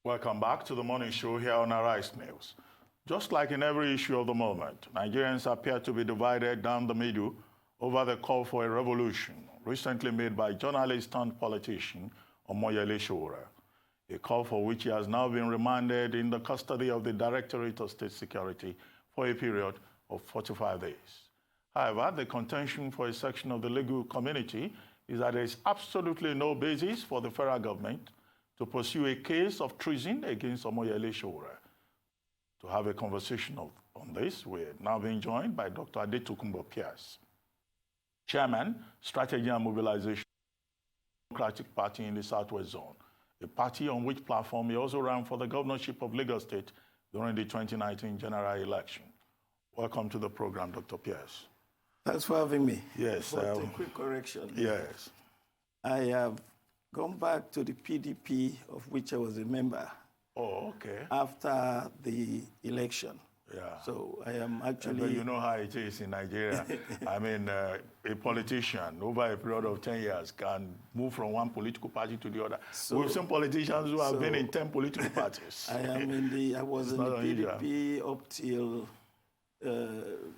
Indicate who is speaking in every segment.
Speaker 1: Welcome back to the morning show here on Arise News. Just like in every issue of the moment, Nigerians appear to be divided down the middle over the call for a revolution recently made by journalist and politician Omoyele Sowore, a call for which he has now been remanded in the custody of the Directorate of State Security for a period of 45 days. However, the contention for a section of the legal community is that there is absolutely no basis for the federal government to pursue a case of treason against Omoyele Sowore. To have a conversation on this, we're now being joined by Dr. Detokunbo Pearse, Chairman, Strategy and Mobilization, Democratic Party in the Southwest Zone, a party on which platform he also ran for the governorship of Lagos State during the 2019 general election. Welcome to the program, Dr. Pearse.
Speaker 2: Thanks for having me.
Speaker 1: Yes.
Speaker 2: But a quick correction.
Speaker 1: Yes.
Speaker 2: I have gone back to the PDP, of which I was a member.
Speaker 1: Oh, okay.
Speaker 2: After the election.
Speaker 1: Yeah.
Speaker 2: So I am actually...
Speaker 1: But you know how it is in Nigeria. I mean, a politician over a period of 10 years can move from one political party to the other. So, we've seen politicians who have been in 10 political parties.
Speaker 2: I was in the PDP up till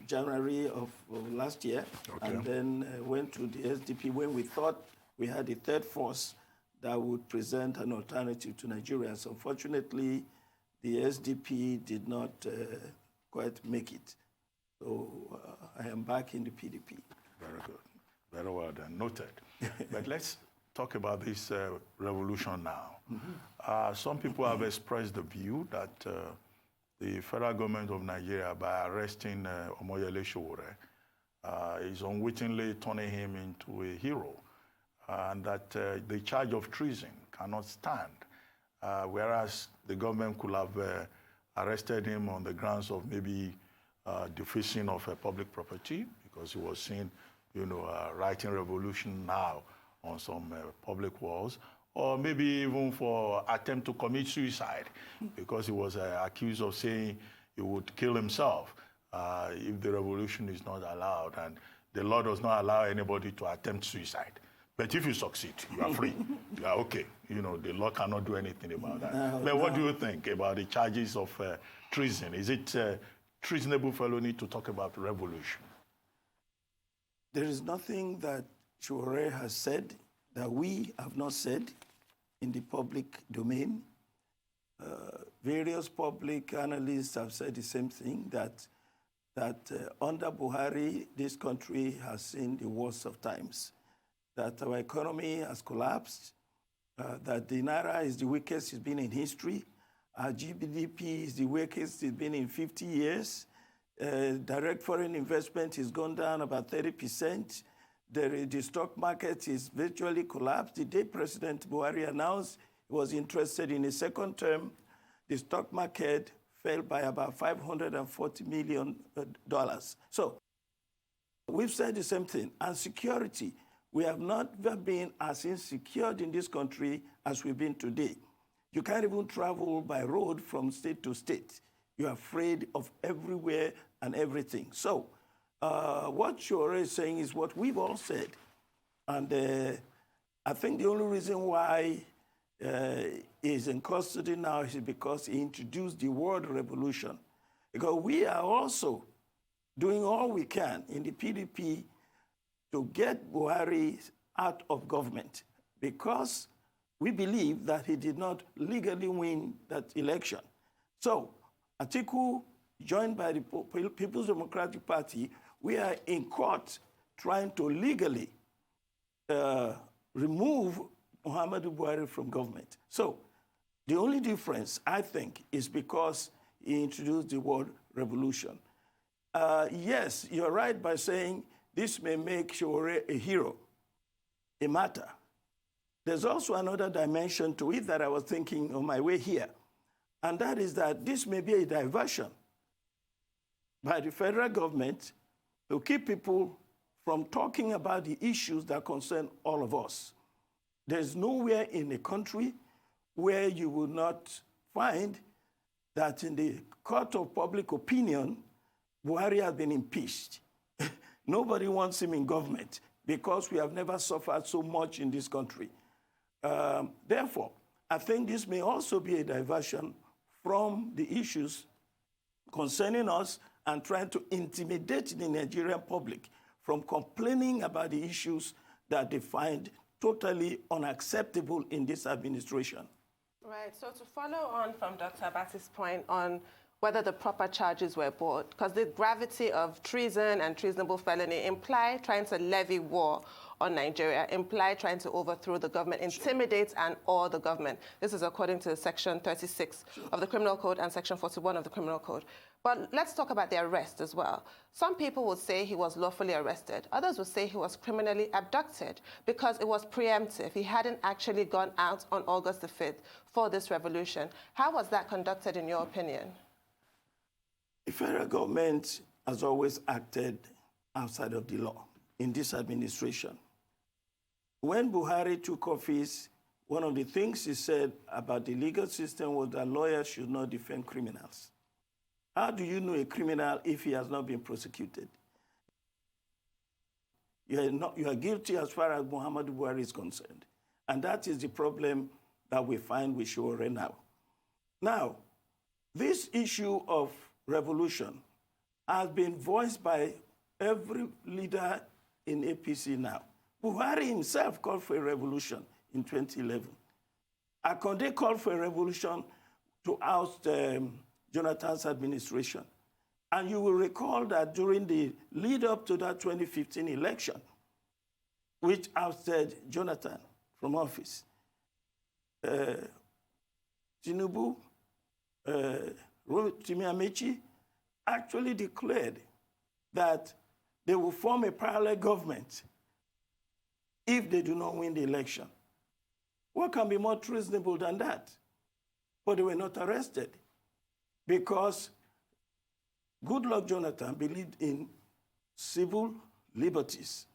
Speaker 2: January of last year, okay. And then went to the SDP when we thought we had a third force that would present an alternative to Nigerians. Unfortunately, the SDP did not quite make it. So I am back in the PDP.
Speaker 1: Very good. Very well done. Noted. But let's talk about this revolution now. Mm-hmm. Some people have expressed the view that the federal government of Nigeria, by arresting Omoyele Sowore, is unwittingly turning him into a hero, and that the charge of treason cannot stand, whereas the government could have arrested him on the grounds of maybe defacing of public property, because he was seen, writing revolution now on some public walls, or maybe even for attempt to commit suicide, because he was accused of saying he would kill himself if the revolution is not allowed, and the law does not allow anybody to attempt suicide. But if you succeed, you are free. You are okay. The law cannot do anything about that. But what do you think about the charges of treason? Is it treasonable felony to talk about revolution?
Speaker 2: There is nothing that Sowore has said that we have not said in the public domain. Various public analysts have said the same thing, that under Buhari, this country has seen the worst of times, that our economy has collapsed, that the Naira is the weakest it's been in history, our GDP is the weakest it's been in 50 years, direct foreign investment has gone down about 30%, the stock market is virtually collapsed. The day President Buhari announced he was interested in a second term, the stock market fell by about $540 million. So we've said the same thing. And security, we have not been as insecure in this country as we've been today. You can't even travel by road from state to state. You're afraid of everywhere and everything. So what Sowore is saying is what we've all said. And I think the only reason why he's in custody now is because he introduced the word revolution. Because we are also doing all we can in the PDP to get Buhari out of government, because we believe that he did not legally win that election. So Atiku, joined by the People's Democratic Party, we are in court trying to legally remove Muhammadu Buhari from government. So the only difference, I think, is because he introduced the word revolution. Yes, you're right by saying this may make Sowore a hero, a martyr. There's also another dimension to it that I was thinking on my way here, and that is that this may be a diversion by the federal government to keep people from talking about the issues that concern all of us. There's nowhere in the country where you will not find that in the court of public opinion, Buhari has been impeached. Nobody wants him in government because we have never suffered so much in this country. Therefore, I think this may also be a diversion from the issues concerning us and trying to intimidate the Nigerian public from complaining about the issues that they find totally unacceptable in this administration.
Speaker 3: Right. So to follow on from Dr. Abati's point on whether the proper charges were brought, because the gravity of treason and treasonable felony imply trying to levy war on Nigeria, imply trying to overthrow the government, intimidate and awe the government. This is according to Section 36 of the Criminal Code and Section 41 of the Criminal Code. But let's talk about the arrest as well. Some people will say he was lawfully arrested. Others will say he was criminally abducted because it was preemptive. He hadn't actually gone out on August the 5th for this revolution. How was that conducted in your opinion?
Speaker 2: The federal government has always acted outside of the law in this administration. When Buhari took office, one of the things he said about the legal system was that lawyers should not defend criminals. How do you know a criminal if he has not been prosecuted? You are guilty as far as Muhammadu Buhari is concerned. And that is the problem that we find with Sowore now. Now, this issue of revolution has been voiced by every leader in APC now. Buhari himself called for a revolution in 2011. Akonde called for a revolution to oust Jonathan's administration. And you will recall that during the lead up to that 2015 election, which ousted Jonathan from office, Tinubu, Rotimi Amechi actually declared that they will form a parallel government if they do not win the election. What can be more treasonable than that? But they were not arrested because Goodluck Jonathan believed in civil liberties,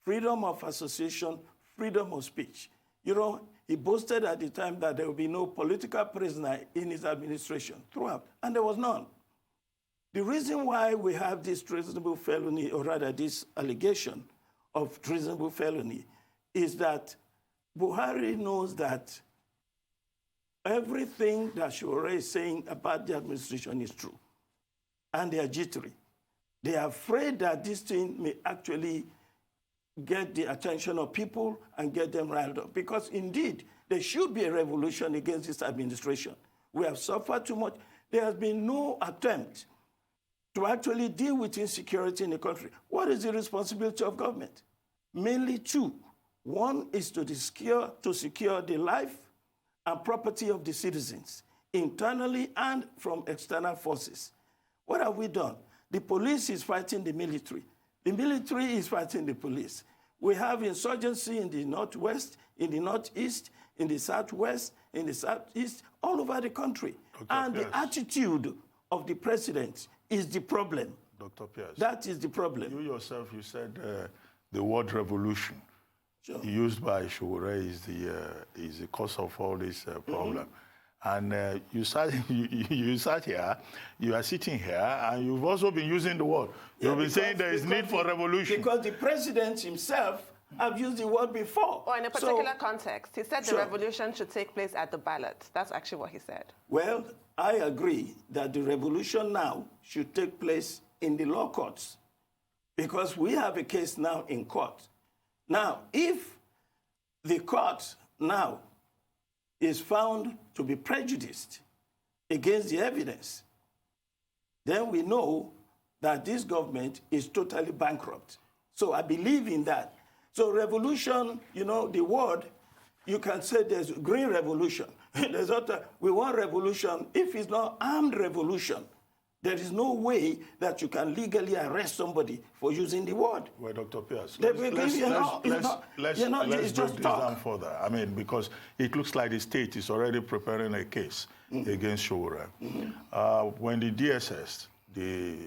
Speaker 2: freedom of association, freedom of speech. You know, he boasted at the time that there would be no political prisoner in his administration throughout, and there was none. The reason why we have this treasonable felony, or rather this allegation of treasonable felony, is that Buhari knows that everything that Sowore is saying about the administration is true. And they are jittery. They are afraid that this thing may actually get the attention of people and get them riled up. Because indeed, there should be a revolution against this administration. We have suffered too much. There has been no attempt to actually deal with insecurity in the country. What is the responsibility of government? Mainly two. One is to secure the life and property of the citizens, internally and from external forces. What have we done? The police is fighting the military. The military is fighting the police. We have insurgency in the northwest, in the northeast, in the southwest, in the southeast, all over the country. And the attitude of the president is the problem.
Speaker 1: Dr. Pearse.
Speaker 2: That is the problem.
Speaker 1: You yourself, you said the word revolution used by Sowore is the cause of all this problem. And you sat here, you are sitting here, and you've also been using the word. You've been saying there is need for revolution.
Speaker 2: Because the president himself have used the word before.
Speaker 3: Or in a particular context. He said the revolution should take place at the ballot. That's actually what he said.
Speaker 2: Well, I agree that the revolution now should take place in the law courts, because we have a case now in court. Now, if the court now is found to be prejudiced against the evidence, then we know that this government is totally bankrupt. So I believe in that. So revolution, you know, the word, you can say there's green revolution. There's other, we want revolution. If it's not armed revolution, there is no way that you can legally arrest somebody for using the word.
Speaker 1: Well, Dr. Pearse, let's break this down further. I mean, because it looks like the state is already preparing a case against Sowore. When the DSS, the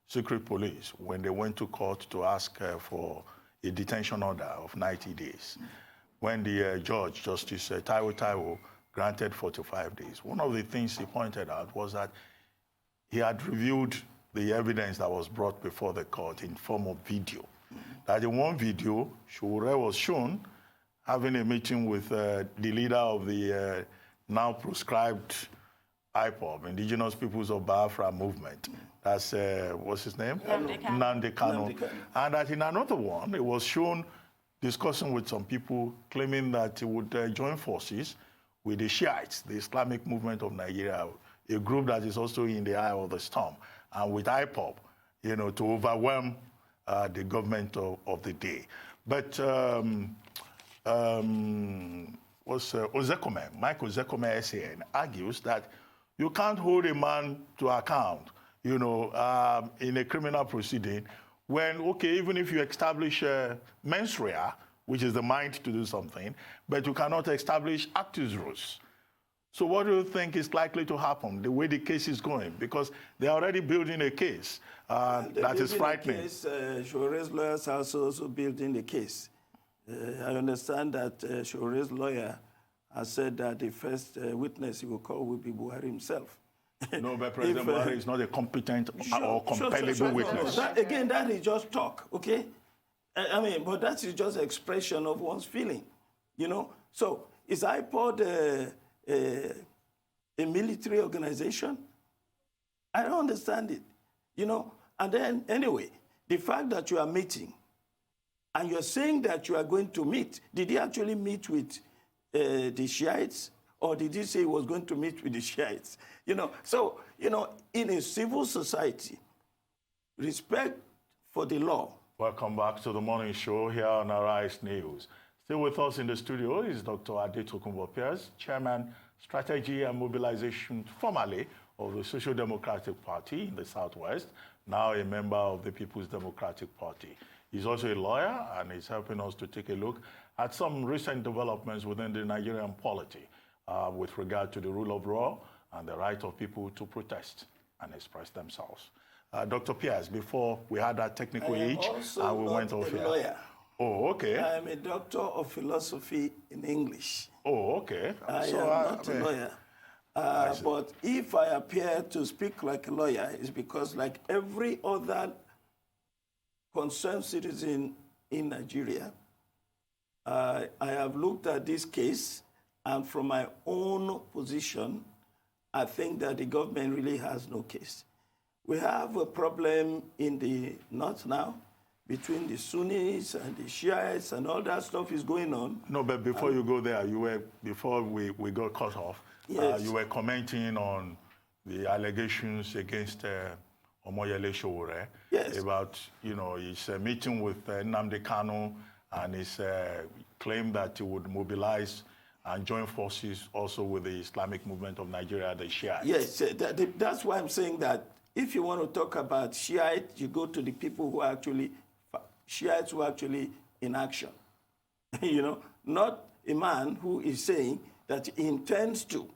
Speaker 1: secret police, when they went to court to ask for a detention order of 90 days, when the judge, Justice Taiwo, granted 45 days, one of the things he pointed out was that he had reviewed the evidence that was brought before the court in form of video. That in one video, Sowore was shown having a meeting with the leader of the now proscribed IPOB, Indigenous Peoples of Biafra movement. That's, what's his name? Nnamdi Kanu. And that in another one, it was shown discussing with some people claiming that he would join forces with the Shiites, the Islamic movement of Nigeria, a group that is also in the eye of the storm, and with IPOB, you know, to overwhelm the government of the day. But Ozekome, Michael Ozekome SAN, argues that you can't hold a man to account, you know, in a criminal proceeding when, okay, even if you establish mens rea, which is the mind to do something, but you cannot establish actus reus. So what do you think is likely to happen, the way the case is going? Because they're already building a case that is frightening.
Speaker 2: Sowore's lawyers are also building the case. I understand that Sowore's lawyer has said that the first witness he will call will be Buhari himself.
Speaker 1: No, but President Buhari is not a competent or compellable witness.
Speaker 2: Again, that is just talk, okay? I mean, but that is just expression of one's feeling, you know? So is IPOD a military organization? I don't understand it, you know? And then, anyway, the fact that you are meeting and you're saying that you are going to meet, did he actually meet with the Shiites, or did he say he was going to meet with the Shiites? You know, so, you know, in a civil society, respect for the law.
Speaker 1: Welcome back to the morning show here on Arise News. Still with us in the studio is Dr. Detokunbo Pearse, Chairman, Strategy and Mobilization, formerly of the Social Democratic Party in the Southwest, now a member of the People's Democratic Party. He's also a lawyer, and he's helping us to take a look at some recent developments within the Nigerian polity with regard to the rule of law and the right of people to protest and express themselves. Dr. Pearse, before we had that technical age, and we went off here.
Speaker 2: Lawyer.
Speaker 1: Oh, okay.
Speaker 2: I am a doctor of philosophy in English.
Speaker 1: Oh, okay.
Speaker 2: I am not a lawyer. But if I appear to speak like a lawyer, it's because like every other concerned citizen in Nigeria, I have looked at this case, and from my own position, I think that the government really has no case. We have a problem in the north now between the Sunnis and the Shiites, and all that stuff is going on.
Speaker 1: No, but before you go there, before we got cut off,
Speaker 2: yes.
Speaker 1: You were commenting on the allegations against Omoyele Sowore,
Speaker 2: yes.
Speaker 1: about, you know, his meeting with Nnamdi Kanu and his claim that he would mobilize and join forces also with the Islamic movement of Nigeria, the Shiites.
Speaker 2: Yes, that's why I'm saying that if you want to talk about Shiite, you go to the people who are actually, Shiites who are actually in action. You know, not a man who is saying that he intends to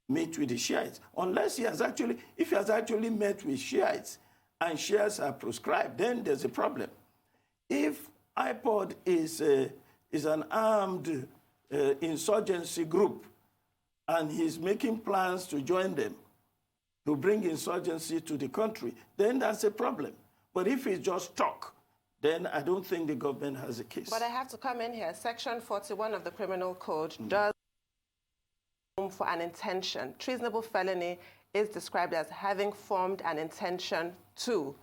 Speaker 2: meet with the Shiites, unless he has actually, if he has actually met with Shiites and Shiites are proscribed, then there's a problem. If IPOD is an armed insurgency group and he's making plans to join them, to bring insurgency to the country, then that's a problem. But if it's just talk, then I don't think the government has a case.
Speaker 3: But I have to come in here. Section 41 of the Criminal Code does room for an intention. Treasonable felony is described as having formed an intention to,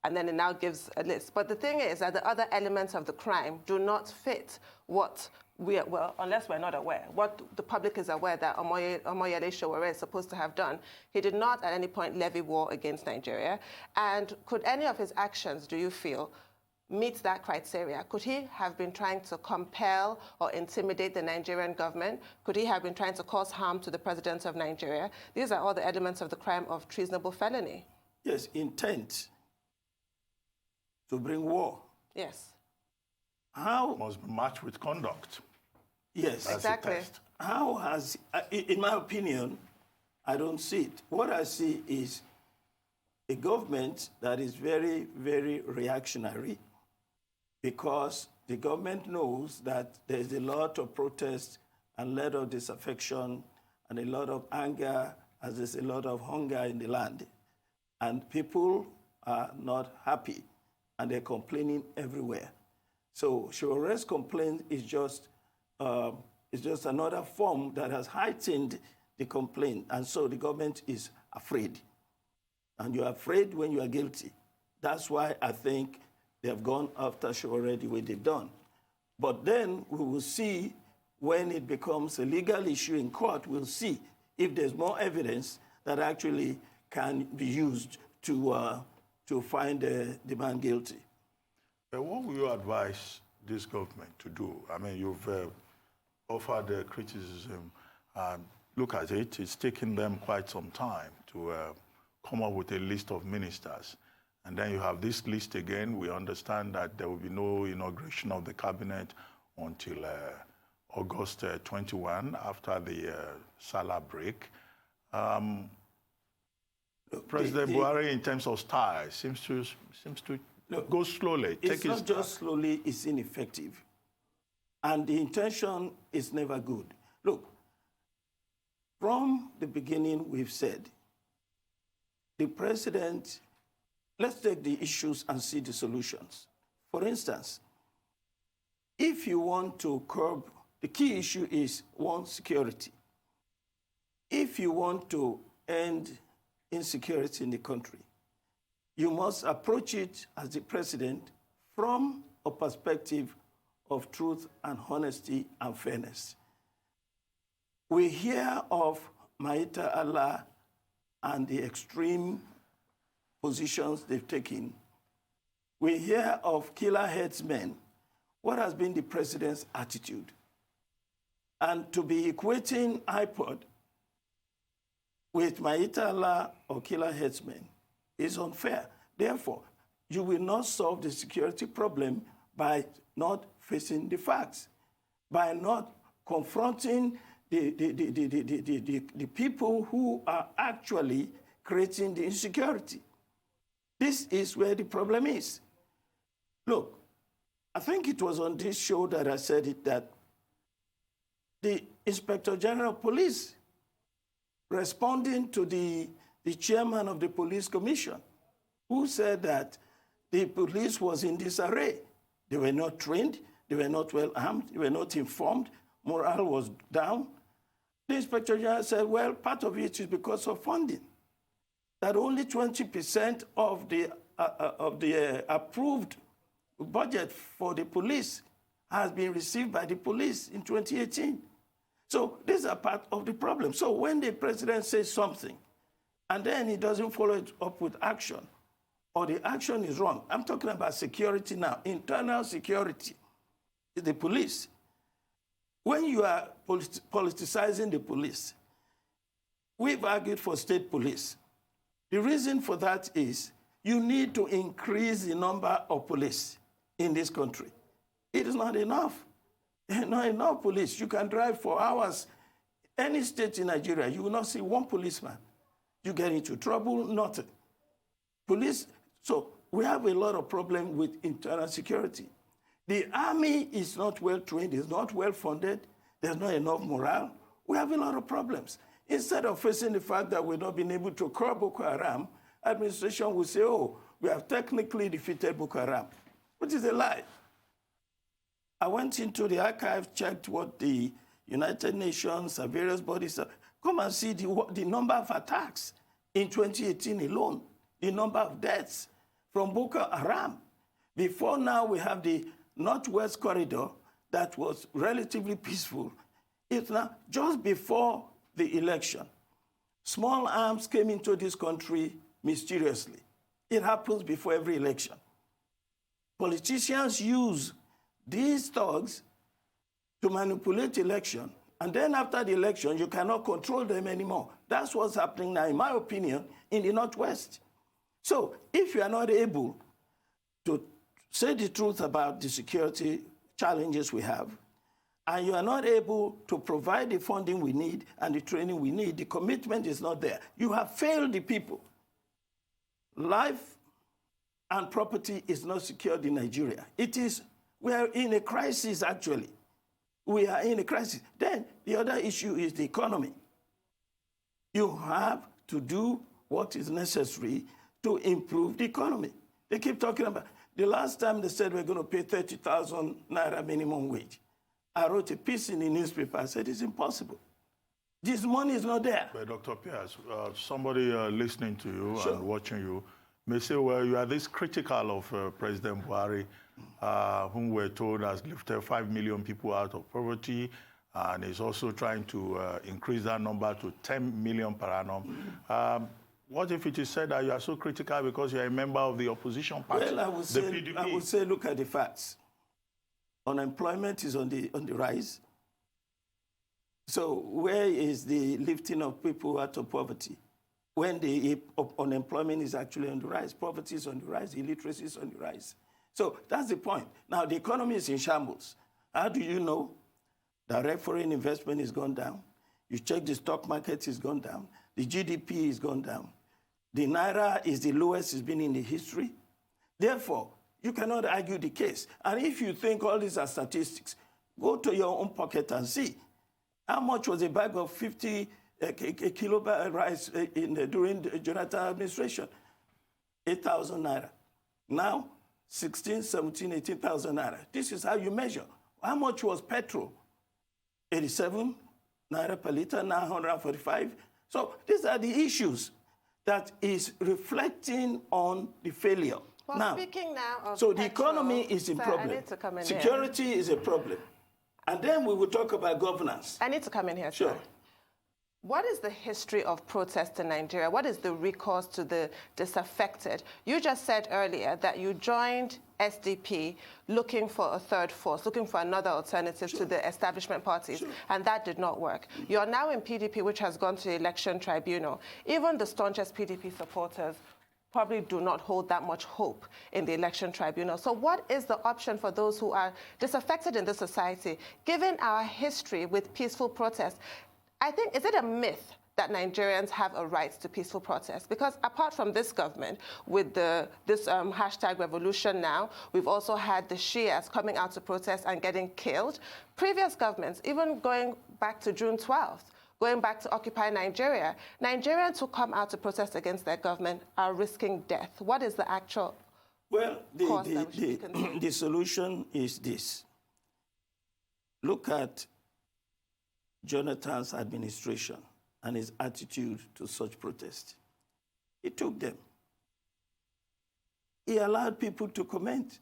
Speaker 3: and then it now gives a list. But the thing is that the other elements of the crime do not fit what well, unless we're not aware, what the public is aware that Omoyele Sowore is supposed to have done. He did not at any point levy war against Nigeria. And could any of his actions, do you feel, meet that criteria? Could he have been trying to compel or intimidate the Nigerian government? Could he have been trying to cause harm to the president of Nigeria? These are all the elements of the crime of treasonable felony.
Speaker 2: Yes, intent to bring war.
Speaker 3: Yes.
Speaker 1: How must be matched with conduct.
Speaker 2: Yes.
Speaker 1: That's
Speaker 3: exactly.
Speaker 2: How has, in my opinion, I don't see it. What I see is a government that is very, very reactionary, because the government knows that there's a lot of protest and a lot of disaffection and a lot of anger, as there's a lot of hunger in the land. And people are not happy, and they're complaining everywhere. So Sowore's complaint is just another form that has heightened the complaint. And so the government is afraid. And you're afraid when you are guilty. That's why I think they have gone after Sowore the way they've done. But then we will see when it becomes a legal issue in court, we'll see if there's more evidence that actually can be used to find the man guilty.
Speaker 1: What will you advise this government to do? I mean, you've offered criticism, and look at it, it's taken them quite some time to come up with a list of ministers. And then you have this list again. We understand that there will be no inauguration of the cabinet until August 21, after the Salah break. President Buhari, in terms of style, seems to go slowly.
Speaker 2: It's not just slowly, it's ineffective. And the intention is never good. Look, from the beginning, we've said, the president, let's take the issues and see the solutions. For instance, if you want to curb, the key issue is, one, security. If you want to end insecurity in the country, you must approach it as the president from a perspective of truth and honesty and fairness. We hear of Maita Allah and the extreme positions they've taken. We hear of killer headsmen. What has been the president's attitude? And to be equating iPod with Maita Allah or killer headsmen is unfair. Therefore, you will not solve the security problem by not facing the facts, by not confronting the people who are actually creating the insecurity. This is where the problem is. Look, I think it was on this show that I said it, that the Inspector General of Police, responding to the chairman of the Police Commission, who said that the police was in disarray. They were not trained, they were not well armed, they were not informed, morale was down. The Inspector General said, well, part of it is because of funding. That only 20% of the approved budget for the police has been received by the police in 2018. So these are part of the problem. So when the president says something and then he doesn't follow it up with action, or the action is wrong, I'm talking about security now, internal security, the police. When you are politicizing the police, we've argued for state police. The reason for that is you need to increase the number of police in this country. It is not enough. Not enough police. You can drive for hours. Any state in Nigeria, you will not see one policeman. You get into trouble, nothing. Police, so we have a lot of problem with internal security. The army is not well trained, is not well funded, there's not enough morale. We have a lot of problems. Instead of facing the fact that we've not been able to curb Boko Haram, administration will say, oh, we have technically defeated Boko Haram, which is a lie. I went into the archive, checked what the United Nations and various bodies are. Come and see the number of attacks in 2018 alone, the number of deaths from Boko Haram. Before now, we have the Northwest Corridor that was relatively peaceful. It's now just before the election. Small arms came into this country mysteriously. It happens before every election. Politicians use these thugs to manipulate election, and then after the election, you cannot control them anymore. That's what's happening now, in my opinion, in the Northwest. So if you are not able to say the truth about the security challenges we have, and you are not able to provide the funding we need and the training we need, the commitment is not there. You have failed the people. Life and property is not secured in Nigeria. We are in a crisis, actually. We are in a crisis. Then the other issue is the economy. You have to do what is necessary to improve the economy. They keep talking about, The last time they said we're going to pay 30,000 naira minimum wage, I wrote a piece in the newspaper. I said it's impossible. This money is not there.
Speaker 1: But Dr. Pearse, somebody listening to you
Speaker 2: Sure.
Speaker 1: and watching you may say, well, you are this critical of President Buhari, whom we're told has lifted 5 million people out of poverty, and is also trying to increase that number to 10 million per annum. What if it is said that you are so critical because you're a member of the opposition party,
Speaker 2: Well, I would say, look at the facts. Unemployment is on the rise. So where is the lifting of people out of poverty? When the unemployment is actually on the rise, poverty is on the rise, illiteracy is on the rise. So that's the point. Now, the economy is in shambles. How do you know? Direct foreign investment has gone down. You check the stock market, it's gone down. The GDP has gone down. The Naira is the lowest it's been in the history. Therefore, you cannot argue the case. And if you think all these are statistics, go to your own pocket and see how much was a bag of 50 kilo rice during the Jonathan administration? 8,000 naira. Now, 16, 17, 18,000 naira. This is how you measure. How much was petrol? 87 naira per liter, now 145. So these are the issues that is reflecting on the failure.
Speaker 3: Well,
Speaker 2: now,
Speaker 3: speaking now of
Speaker 2: so the
Speaker 3: petrol,
Speaker 2: economy is a
Speaker 3: sir,
Speaker 2: problem.
Speaker 3: I need to come in
Speaker 2: Security is a problem. And then we will talk about governance.
Speaker 3: I need to come in here,
Speaker 2: Sure.
Speaker 3: sir. What is the history of protest in Nigeria? What is the recourse to the disaffected? You just said earlier that you joined SDP looking for a third force, looking for another alternative to the establishment parties, and that did not work. You're now in PDP, which has gone to the election tribunal. Even the staunchest PDP supporters probably do not hold that much hope in the election tribunal. So what is the option for those who are disaffected in this society? Given our history with peaceful protest, I think, is it a myth that Nigerians have a right to peaceful protest? Because apart from this government, with this hashtag revolution now, we've also had the Shias coming out to protest and getting killed. Previous governments, even going back to June 12th, going back to Occupy Nigeria, Nigerians who come out to protest against their government are risking death. What is the actual
Speaker 2: Well,
Speaker 3: course that we should be considering?
Speaker 2: the solution is this. Look at Jonathan's administration and his attitude to such protest. He took them. He allowed people to comment.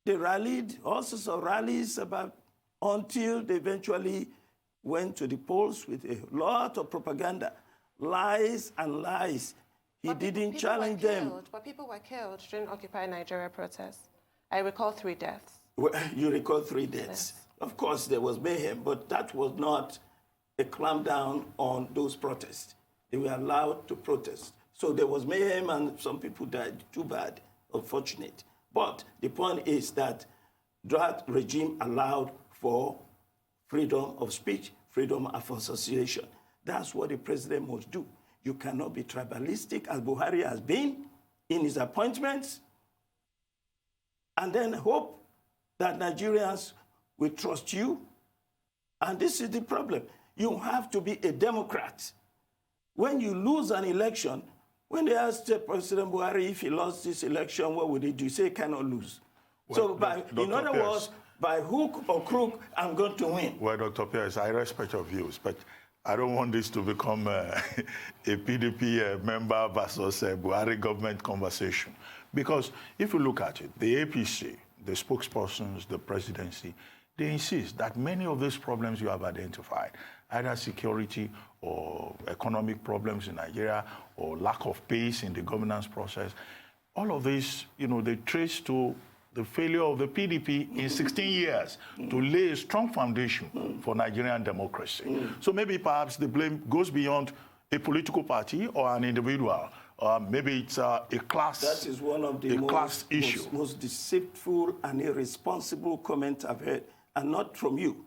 Speaker 2: They rallied, all sorts of rallies until they eventually went to the polls with a lot of propaganda, lies and lies. He didn't challenge them.
Speaker 3: But people were killed during Occupy Nigeria protests. I recall 3 deaths.
Speaker 2: Well, you recall 3 deaths.
Speaker 3: Yes.
Speaker 2: Of course, there was mayhem, but that was not a clampdown on those protests. They were allowed to protest. So there was mayhem and some people died. Too bad, unfortunate. But the point is that regime allowed for freedom of speech, freedom of association. That's what the president must do. You cannot be tribalistic, as Buhari has been in his appointments, and then hope that Nigerians will trust you. And this is the problem. You have to be a Democrat. When you lose an election, when they asked President Buhari if he lost this election, what would he do? He said he cannot lose.
Speaker 1: Well,
Speaker 2: so in other words, by hook or crook, I'm going to win.
Speaker 1: Well, Dr. Pearse, I respect your views, but I don't want this to become a PDP member versus a Buhari government conversation. Because if you look at it, the APC, the spokespersons, the presidency, they insist that many of these problems you have identified, either security or economic problems in Nigeria or lack of pace in the governance process, all of this, they trace to the failure of the PDP in 16 years to lay a strong foundation for Nigerian democracy. So maybe perhaps the blame goes beyond a political party or an individual. Maybe it's a class issue.
Speaker 2: That is one of the most deceitful and irresponsible comments I've heard, and not from you.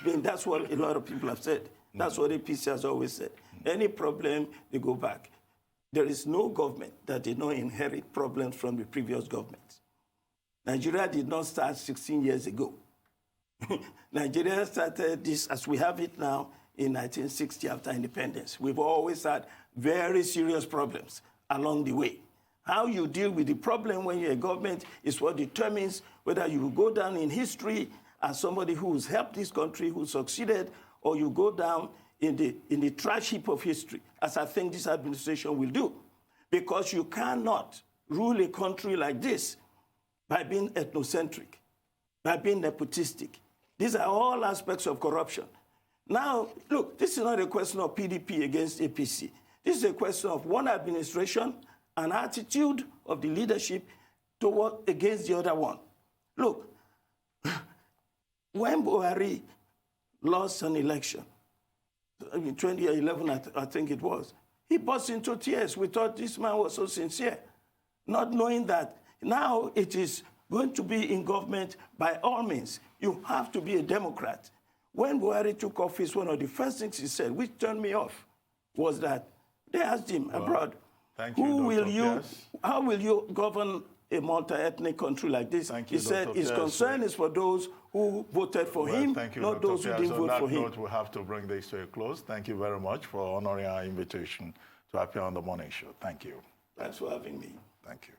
Speaker 2: That's what a lot of people have said. That's what APC has always said. Any problem, they go back. There is no government that did not inherit problems from the previous government. Nigeria did not start 16 years ago. Nigeria started this as we have it now in 1960 after independence. We've always had very serious problems along the way. How you deal with the problem when you're a government is what determines whether you will go down in history as somebody who's helped this country, who succeeded, or you go down in the trash heap of history, as I think this administration will do. Because you cannot rule a country like this by being ethnocentric, by being nepotistic. These are all aspects of corruption. Now, look, this is not a question of PDP against APC. This is a question of one administration, an attitude of the leadership against the other one. Look, when Buhari lost an election, in 2011, I think it was, he burst into tears. We thought this man was so sincere, not knowing that now it is going to be in government by all means. You have to be a Democrat. When Buhari took office, one of the first things he said, which turned me off, was that they asked him abroad,
Speaker 1: thank you,
Speaker 2: how will you govern a multi-ethnic country like this? He said his concern is for those who voted for him, not those who didn't vote for him.
Speaker 1: On that note, we have to bring this to a close. Thank you very much for honoring our invitation to appear on the morning show. Thank you.
Speaker 2: Thanks for having me.
Speaker 1: Thank you.